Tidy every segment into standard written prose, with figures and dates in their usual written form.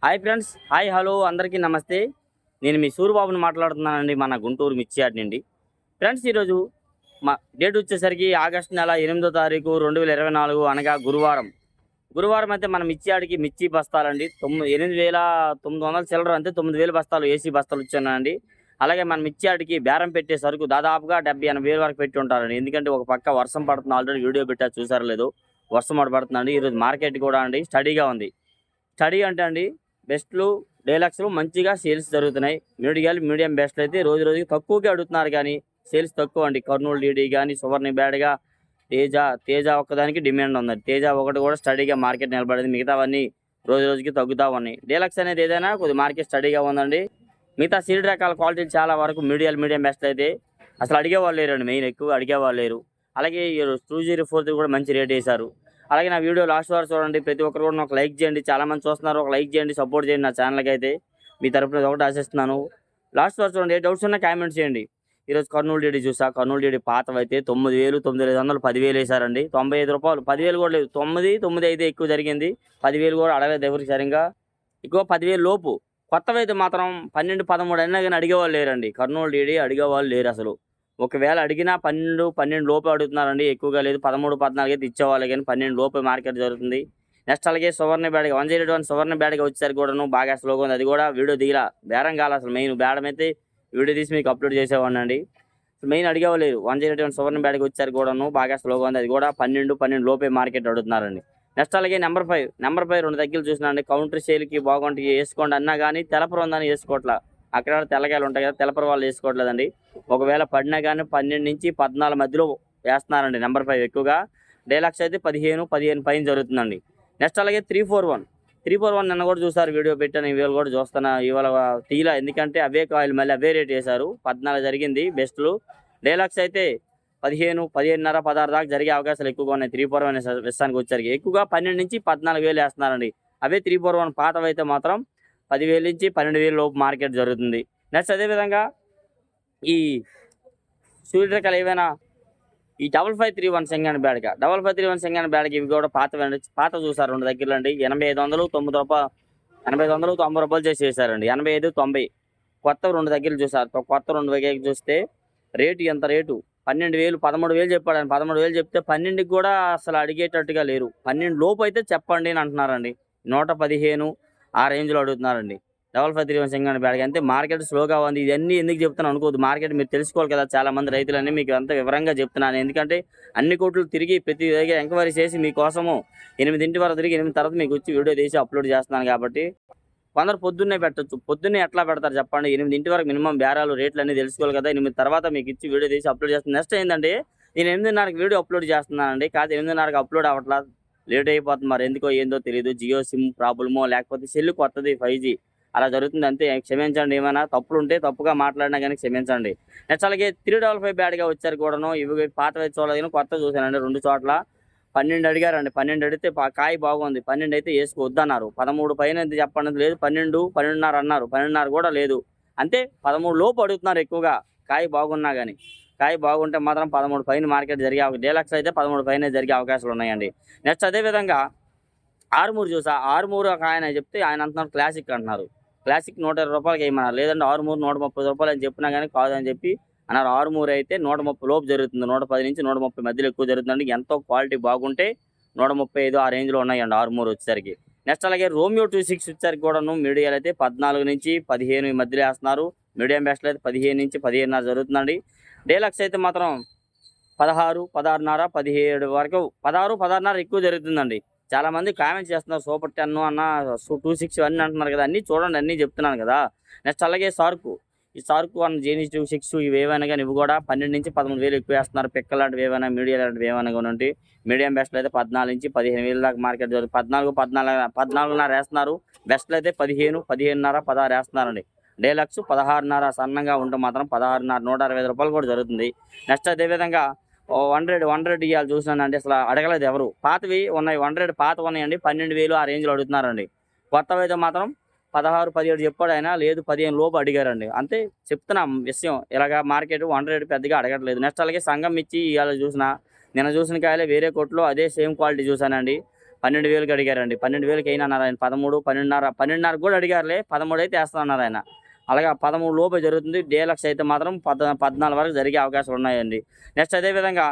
Hi friends, hi hello అందరికీ నమస్తే. నేను మీ సూరిబాబుని మాట్లాడుతున్నానండి, మన గుంటూరు మిర్చి యార్డ్ నుండి. ఫ్రెండ్స్, ఈరోజు మా డేట్ వచ్చేసరికి ఆగస్టు నెల 8వ తారీఖు 2024 అనగా గురువారం. గురువారం అయితే మన మిర్చి యార్డ్కి మిర్చి బస్తాలండి 8,900 చిల్లర, అంతే 9,000 బస్తాలు ఏసీ బస్తాలు వచ్చానండి. అలాగే మన మిర్చి యార్డ్కి బేరం పెట్టే సరుకు దాదాపుగా 70-80 వేలు వరకు పెట్టి ఉంటారండి. ఎందుకంటే ఒక పక్క వర్షం పడుతుంది, ఆల్రెడీ వీడియో పెట్టా చూసారో లేదో, వర్షం పడుతుందండి. ఈరోజు మార్కెట్ కూడా అండి స్టడీగా ఉంది. స్టడీ అంటే అండి బెస్ట్లు డీలక్స్లు మంచిగా సేల్స్ జరుగుతున్నాయి. మీడియం బెస్ట్లు అయితే రోజు రోజుకి తక్కువగా అడుగుతున్నారు, కానీ సేల్స్ తక్కువ అండి. కర్నూలు డీడీ కానీ సువర్ణ బ్యాడ్గా తేజ ఒక్కదానికి డిమాండ్ ఉంది. తేజ ఒకటి కూడా స్టడీగా మార్కెట్ నిలబడింది, మిగతావన్నీ రోజు రోజుకి తగ్గుతూ ఉన్నాయి. డీలక్స్ అనేది ఏదైనా కొద్ది మార్కెట్ స్టడీగా ఉందండి. మిగతా సీడ్ రకాల క్వాలిటీలు చాలా వరకు మీడియం బెస్ట్ అయితే అసలు అడిగేవాళ్ళు లేరండి. మెయిన్ ఎక్కువ అడిగేవాళ్ళు లేరు. అలాగే 204 కూడా మంచి రేట్ వేశారు. అలాగే నా వీడియో లాస్ట్ వరకు చూడండి. ప్రతి ఒక్కరు కూడా ఒక లైక్ చేయండి. చాలామంది చూస్తున్నారు, ఒక లైక్ చేయండి, సపోర్ట్ చేయండి. నా ఛానల్కి అయితే మీ తరపున ఒకటి ఆశిస్తున్నాను. లాస్ట్ వరకు చూడండి. ఏ డౌట్స్ ఉన్నా కామెంట్ చేయండి. ఈరోజు కర్నూలు డీడీ చూసా. కర్నూలు డీడీ పాతవైతే 9,000, 9,500, 10,000 వేశారండి. 95 రూపాయలు. 10,000 కూడా లేదు. 9 అయితే ఎక్కువ జరిగింది. 10,000 కూడా అడగలేదు ఎవరికి సరిగ్గా. ఎక్కువ 10,000 లోపు. కొత్తవైతే మాత్రం 12, 13 అయినా కానీ అడిగేవాళ్ళు లేరండి. కర్నూలు డీడీ అడిగేవాళ్ళు లేరు అసలు. ఒకవేళ అడిగినా 12 లోపు అడుగుతున్నారండి, ఎక్కువగా లేదు. 13, 14 అయితే ఇచ్చేవాళ్ళు, కానీ 12 లోపు మార్కెట్ జరుగుతుంది. నెక్స్ట్ అలాగే సువర్ణ బ్యాడ్గా 101 సువర్ణ బ్యాడ్గా వచ్చేసరికి కూడాను బాగా స్లోగా ఉంది. అది కూడా వీడియో దిగిలా, బేరం కాల. అసలు మెయిన్ బేరం అయితే వీడియో తీసి మీకు అప్లోడ్ చేసేవాడిని అండి. మెయిన్ అడిగేవాళ్ళు 101 సువర్ణ బ్యాడ్గా వచ్చేసరికి కూడాను బాగా స్లోగా ఉంది. అది కూడా 12 లోపే మార్కెట్ అడుగుతున్నారండి. నెక్స్ట్ అలాగే నెంబర్ 5 2 దగ్గర చూసినా అండి. కౌంటర్ సేల్కి బాగుంటాయి, వేసుకోండి అన్నా కానీ తెలపరు ఉందని వేసుకోవట్లా. అక్కడ తెల్లగాయలు ఉంటాయి కదా, తెలపరు వాళ్ళు వేసుకోవట్లేదండి. ఒకవేళ పడినా కానీ 12 నుంచి 14 మధ్యలో వేస్తున్నారండి. నెంబర్ 5 ఎక్కువగా. డీలక్స్ అయితే 15 పైన జరుగుతుందండి. నెక్స్ట్ అలాగే 341 నిన్న కూడా చూసారు, వీడియో పెట్టాను. ఇవాళ కూడా చూస్తున్నా. ఇవాళ తీలా, ఎందుకంటే అవే కాయలు మళ్ళీ అవే రేట్ వేశారు. 14 జరిగింది బెస్ట్లు. డీలక్స్ అయితే 15, 15.5, 16 దాకా జరిగే అవకాశాలు ఎక్కువగా ఉన్నాయి. 341 విషయానికి వచ్చరికి ఎక్కువగా 12 నుంచి 14,000 వేస్తున్నారండి. అవే 341 పాతవి అయితే మాత్రం 10,000 నుంచి 12,000 లోపు మార్కెట్ జరుగుతుంది. నెక్స్ట్ అదేవిధంగా ఈ సూర్య రకాలు ఏవైనా ఈ 5531 సెంగాని బ్యాడ్గా 5531 సెంగాని బ్యాడ్కి ఇవి కూడా పాత చూసారు. 2 దగ్గరలో అండి 8500, 9 రూపాయలు, 8500, 90 రూపాయలు చేసి వేశారండి. 85, 90 కొత్త 2 దగ్గరలు చూసారు. కొత్త 2 దగ్గర చూస్తే రేటు ఎంత రేటు 12,000, 13,000 చెప్పాడు. 13,000 చెప్తే 12కి కూడా అసలు అడిగేటట్టుగా లేరు. 12 లోపు అయితే చెప్పండి అని అంటున్నారండి. 115 ఆ రేంజ్లో అడుగుతున్నారండి. 5531 సెంగాని బ్యాడ్గా. అంతే మార్కెట్ స్లోగా ఉంది. ఇవన్నీ ఎందుకు చెప్తాను అనుకోవద్దు. మార్కెట్ మీరు తెలుసుకోవాలి కదా. చాలా మంది రైతులన్నీ మీకు అంత వివరంగా చెప్తున్నాను. ఎందుకంటే అన్ని కోట్లు తిరిగి ప్రతి దగ్గర ఎంక్వైరీ చేసి మీకోసము 8 వరకు తిరిగి 8 తర్వాత మీకు వచ్చి వీడియో తీసి అప్లోడ్ చేస్తున్నాను. కాబట్టి కొందరు పొద్దున్నే పెట్టచ్చు. పొద్దున్నే ఎట్లా పెడతారు చెప్పండి? 8 వరకు మినిమం బేరాలు రేట్లు అన్నీ తెలుసుకోవాలి కదా. 8 తర్వాత మీకు ఇచ్చి వీడియో తీసి అప్లోడ్ చేస్తాను. నెక్స్ట్ ఏంటంటే నేను 8:30కి వీడియో అప్లోడ్ చేస్తున్నానండి. కాదు 8:30కి అప్లోడ్ అవ్వట్లా, లేట్ అయిపోతుంది. మరి ఎందుకో ఏందో తెలియదు. జియో సిమ్ ప్రాబ్లమో లేకపోతే సెల్ కొత్తది 5G అలా జరుగుతుంది. అంతే, క్షమించండి. ఏమైనా తప్పులు ఉంటే తప్పుగా మాట్లాడినా కానీ క్షమించండి. నెక్స్ట్ అలాగే 355 బ్యాడ్గా వచ్చారు కూడాను. ఇవి పాతవి చూడలేదు కానీ కొత్త చూశానండి. 2 చోట్ల 12 అడిగారండి. 12 అడిగితే కాయ బాగుంది. 12 అయితే వేసుకోవద్దన్నారు. 13 పైన ఎంత చెప్పండి లేదు. 12, 12.5 అన్నారు. 12.5 కూడా లేదు. అంతే 13 లోపు అడుగుతున్నారు ఎక్కువగా. కాయ బాగున్నా కానీ. కాయ బాగుంటే మాత్రం 13 పైన మార్కెట్ జరిగే డీలక్స్ అయితే 13 పైన జరిగే అవకాశాలు ఉన్నాయండి. నెక్స్ట్ అదేవిధంగా ఆరుమూరు చూసా. ఆరుమూరు ఒక ఆయన చెప్తే ఆయన అంటున్నారు క్లాసిక్ అంటున్నారు. క్లాసిక్ 120 రూపాయలకి వేయమన్నారు. లేదంటే ఆరుమూరు 130 రూపాయలు అని చెప్పినా కానీ కాదని చెప్పి అన్నారు. ఆరుమూరు అయితే 130 లోపు జరుగుతుంది. 110 నుంచి 130 మధ్యలో ఎక్కువ జరుగుతుందండి. ఎంతో క్వాలిటీ బాగుంటే 135 ఆ రేంజ్లో ఉన్నాయండి ఆరుమూరు వచ్చేసరికి. నెక్స్ట్ అలాగే రోమియో 26 వచ్చేసరికి కూడాను మీడియాలు అయితే 14 నుంచి 15 ఈ మధ్యలో వేస్తున్నారు. మీడియం బెస్ట్లో అయితే 15 నుంచి 15.5 జరుగుతుందండి. డీలక్స్ అయితే మాత్రం 16, 16.5, 17 వరకు 16, 16.5 ఎక్కువ జరుగుతుందండి. చాలా మంది కామెంట్ చేస్తున్నారు సూపర్ 10 అన్న 26 అన్నీ అంటున్నారు కదా. అన్నీ చూడండి, అన్నీ చెప్తున్నాను కదా. నెక్స్ట్ అలాగే ఈ సార్కు 1 జేనీ 26 ఇవి ఏవైనా కానీ ఇవి కూడా 12 నుంచి 13,000 ఎక్కువ వేస్తున్నారు. పిక్క లాంటివి ఏమైనా, మీడియా లాంటివి ఏమైనా కానీ మీడియం బెస్ట్లో అయితే 14 నుంచి 15,000 దాకా మార్కెట్ జరుగుతుంది. 14.5 వేస్తున్నారు. బెస్ట్లో అయితే 15, 15.5, 16 వేస్తున్నారండి. డీలక్స్ 16.5 సన్నంగా ఉంటే మాత్రం 16.5, 160 రూపాయలు కూడా జరుగుతుంది. నెక్స్ట్ అదేవిధంగా 100 ఇవాళ చూసినానండి. అసలు అడగలేదు ఎవరు. పాతవి ఉన్నాయి, 100 పాతవి ఉన్నాయండి. 12,000 ఆ రేంజ్లో అడుగుతున్నారండి. కొత్తవి అయితే మాత్రం 16, 17 చెప్పాడు ఆయన. లేదు 15 లోపు అడిగారండి. అంతే చెప్తున్నాం విషయం. ఇలాగ మార్కెట్ 100 పెద్దగా అడగట్లేదు. నెక్స్ట్ అలాగే సంఘం ఇచ్చి ఇవాళ నిన్న చూసిన కాయలే వేరే కొట్లో అదే సేమ్ క్వాలిటీ చూసానండి. 12,000కి అడిగారండి. 12,000కి అయినా ఆయన 13, 12.5 కూడా అడిగారులే. 13 అయితే వేస్తామన్నారు ఆయన. అలాగా 13 లోపే జరుగుతుంది. డీలక్స్ అయితే మాత్రం 14 వరకు జరిగే అవకాశాలు ఉన్నాయండి. నెక్స్ట్ అదేవిధంగా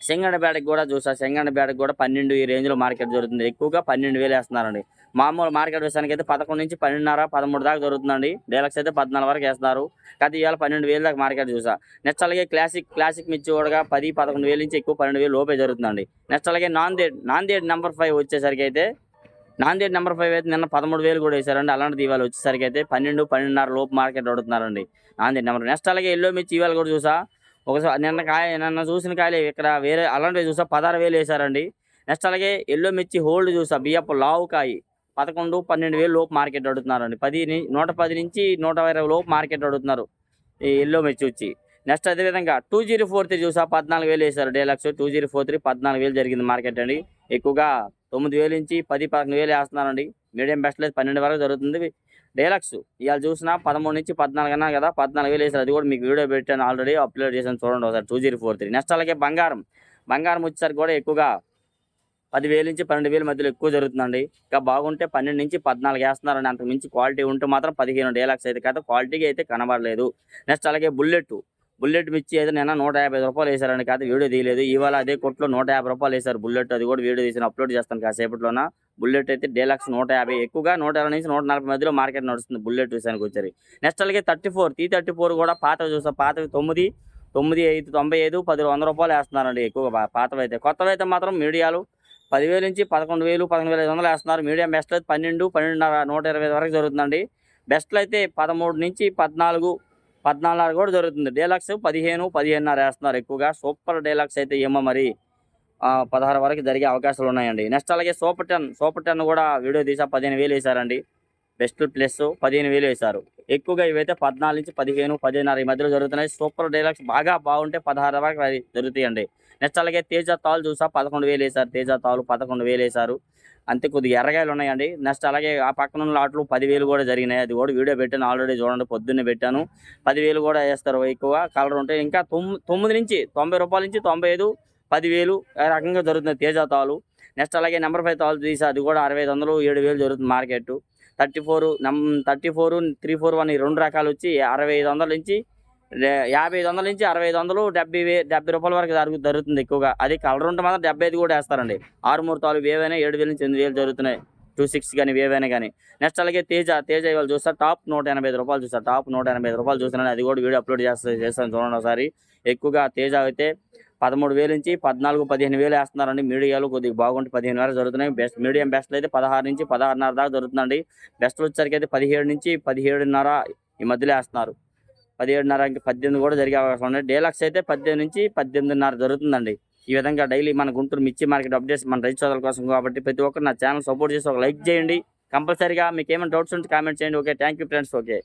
సింగండపేటకి కూడా చూసా. సింగండపేటకి కూడా 12 ఈ రేంజ్‌లో మార్కెట్ జరుగుతుంది. ఎక్కువగా 12,000 ఏస్తున్నారండి. మామూలు మార్కెట్ విషయానికైతే 11 నుంచి 12.5, 13 దాకా జరుగుతుందండి. డీలక్స్ అయితే 14 వరకు ఏస్తున్నారు. కాకపోతే ఇవాళ 12,000 దాకా మార్కెట్ చూసా. నెక్స్ట్ అలాగే క్లాసిక్ మిర్చి కూడా 10, 11,000 నుంచి ఎక్కువ 12,000 లోపే జరుగుతుందండి. నెక్స్ట్ అలాగే నాందేడ్ నంబర్ 5 వచ్చేసరికైతే నాందేడ్ నంబర్ 5 అయితే నిన్న 13,000 కూడా వేశారండి. అలాంటిది ఇవాళ వచ్చేసరికైతే 12, 12.5 లోపు మార్కెట్ అడుగుతున్నారండి నాందేడ్ నెంబర్. నెక్స్ట్ అలాగే ఎల్లో మిర్చి ఇవాళ కూడా చూసా. ఒకసారి నిన్న చూసిన కాయలు ఇక్కడ వేరే అలాంటివి చూసా 16,000 వేశారండి. నెక్స్ట్ అలాగే ఎల్లో మిర్చి హోల్డ్ చూసా. బియ్యపు లావు కాయ 11, 12,000 లోపు మార్కెట్ అడుగుతున్నారండి. 110 నుంచి 120 లోపు మార్కెట్ అడుగుతున్నారు ఈ ఎల్లో మిర్చి వచ్చి. నెక్స్ట్ అదేవిధంగా 2043 చూసా 14,000 వేశారు. డీలక్స్ 2043 14,000 జరిగింది మార్కెట్ అండి. ఎక్కువగా 9,000 నుంచి 10, 11,000 వేస్తున్నారండి. మీడియం బెస్ట్ లేదు 12 వరకు జరుగుతుంది. డీలక్స్ ఇవాళ చూసినా 13 నుంచి 14 అన్నా కదా, 14,000 వేశారు. అది కూడా మీకు వీడియో పెట్టాను, ఆల్రెడీ అప్లోడ్ చేశాను, చూడండి ఒకసారి 2043. నెక్స్ట్ అలాగే బంగారం వచ్చేసరికి కూడా ఎక్కువగా 10,000 నుంచి 12,000 మధ్యలో ఎక్కువ జరుగుతుందండి. ఇంకా బాగుంటే 12 నుంచి 14 వేస్తున్నారండి. అంతకు మించి క్వాలిటీ ఉంటే మాత్రం 15 డీలక్స్ అయితే కదా, క్వాలిటీగా అయితే కనబడలేదు. నెక్స్ట్ అలాగే బుల్లెట్ మిర్చి అయితే నిన్న 150 రూపాయలు వేశారండి. కాదు వీడియో తీయలేదు. ఇవాళ అదే కొట్లో 150 రూపాయలు వేశారు బుల్లెట్. అది కూడా వీడియో తీసి అప్లోడ్ చేస్తాను కాసేపట్లోన. బుల్లెట్ అయితే డీలక్స్ 150, ఎక్కువగా 120 నుంచి 140 మధ్యలో మార్కెట్ నడుస్తుంది బుల్లెట్ విషయానికి వచ్చారు. నెక్స్ట్ అలాగే 34 కూడా పాతవి చూసా. పాతవి 9, 95, 95, 10, 100 రూపాయలు వేస్తున్నారండి ఎక్కువగా పాతవి అయితే. కొత్తవి అయితే మాత్రం మీడియాలు 10,000 నుంచి 11,000, 11,500 వేస్తున్నారు. మీడియం బెస్ట్ అయితే 12, 12.5, 120 వరకు జరుగుతుందండి. బెస్ట్లో అయితే 13 నుంచి 14, 14.5 కూడా జరుగుతుంది. డీలక్స్ 15, 15.5 వేస్తున్నారు ఎక్కువగా. సూపర్ డీలక్స్ అయితే ఏమో మరి 16 వరకు జరిగే అవకాశాలు ఉన్నాయండి. నెక్స్ట్ అలాగే సూపర్ 10 కూడా వీడియో తీసా 15,000 వేశారండి. బెస్ట్ ప్లస్ 15,000 వేశారు. ఎక్కువగా ఇవైతే 14 నుంచి 15, 15.5 ఈ మధ్యలో జరుగుతున్నాయి. సూపర్ డీలక్స్ బాగుంటే 16 వరకు అది జరుగుతాయండి. నెక్స్ట్ అలాగే తేజ తాలు చూసా 11,000 వేశారు. తేజ తాలు 11,000 వేశారు. అంతే కొద్దిగా ఎర్రగాయలు ఉన్నాయండి. నెక్స్ట్ అలాగే ఆ పక్కన ఉన్న లాట్లు 10,000 కూడా జరిగినాయి. అది కూడా వీడియో పెట్టాను, ఆల్రెడీ చూడండి, పొద్దున్నే పెట్టాను. 10,000 కూడా వేస్తారు ఎక్కువ కలర్ ఉంటే. ఇంకా 9 నుంచి 90 రూపాయల నుంచి 95, 10,000 ఆ రకంగా జరుగుతుంది తేజ తాలు. నెక్స్ట్ అలాగే నెంబర్ 5 తాలు తీసా. అది కూడా 6,500, 7,000 జరుగుతుంది మార్కెట్. 34, 341 ఈ 2 రకాలు వచ్చి 6,500 నుంచి 5,500 నుంచి 6,500, 70 రూపాయల వరకు జరుగుతుంది ఎక్కువగా. అది కలర్ ఉంటే మాత్రం 75 కూడా వేస్తారండి. 6 తాలు వేవైనా 7,000 నుంచి 8,000 జరుగుతున్నాయి. 26 కానీ వేవైనా కానీ. నెక్స్ట్ అలాగే తేజ ఇవాళ చూస్తా టాప్ 185 రూపాయలు చూస్తా. టాప్ 185 రూపాయలు చూస్తున్నాను. అది కూడా వీడియో అప్లోడ్ చేస్తాను చూడండి ఒకసారి. ఎక్కువగా తేజ అయితే 13,000 నుంచి 14, 15,000 వేస్తున్నారండి. మీడియాలు కొద్దిగా బాగుంటే 15 వరకు జరుగుతున్నాయి. మీడియం బెస్ట్లు అయితే 16 నుంచి 16.5 దాకా జరుగుతుందండి. బెస్ట్లు వచ్చేసరికి అయితే 17 నుంచి 17.5 ఈ మధ్యలో వేస్తున్నారు. 17.5 ఇంకా 18 కూడా జరిగే అవకాశం ఉన్నాయి. డీలక్స్ అయితే 18 నుంచి 18.5 జరుగుతుందండి. ఈ విధంగా డైలీ మన గుంటూరు మిర్చి మార్కెట్ అప్డేట్స్ మన రైతు సోదరుల కోసం కాబట్టి ప్రతి ఒక్కరు నా ఛానల్ సపోర్ట్ చేసి ఒక లైక్ చేయండి. కంపల్సరీగా మీకు ఏమైనా డౌట్స్ ఉంటే కామెంట్ చేయండి. Okay, thank you friends. Okay.